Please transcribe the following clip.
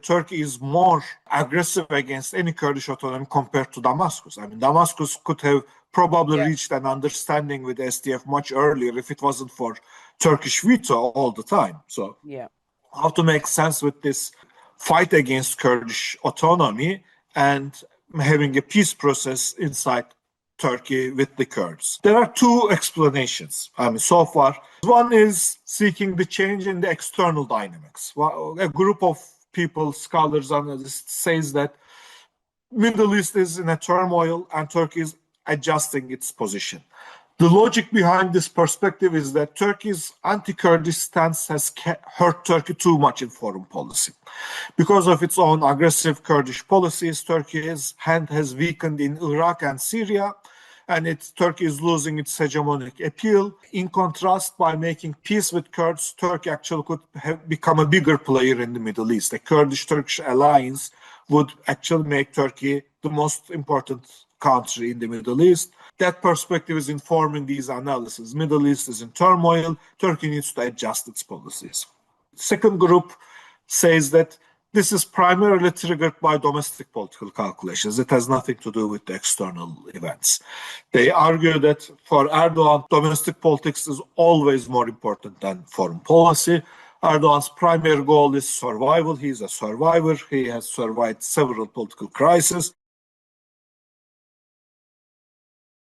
Turkey is more aggressive against any Kurdish autonomy compared to Damascus. I mean, Damascus could have probably reached an understanding with SDF much earlier if it wasn't for Turkish veto all the time. So how to make sense with this fight against Kurdish autonomy and having a peace process inside Turkey with the Kurds? There are two explanations, so far. One is seeking the change in the external dynamics. A group of people, scholars, analysts, says that Middle East is in a turmoil and Turkey is adjusting its position. The logic behind this perspective is that Turkey's anti-Kurdish stance has hurt Turkey too much in foreign policy. Because of its own aggressive Kurdish policies, Turkey's hand has weakened in Iraq and Syria, and Turkey is losing its hegemonic appeal. In contrast, by making peace with Kurds, Turkey actually could have become a bigger player in the Middle East. A Kurdish-Turkish alliance would actually make Turkey the most important country in the Middle East. That perspective is informing these analyses. Middle East is in turmoil. Turkey needs to adjust its policies. Second group says that this is primarily triggered by domestic political calculations. It has nothing to do with the external events. They argue that for Erdoğan, domestic politics is always more important than foreign policy. Erdoğan's primary goal is survival. He is a survivor. He has survived several political crises.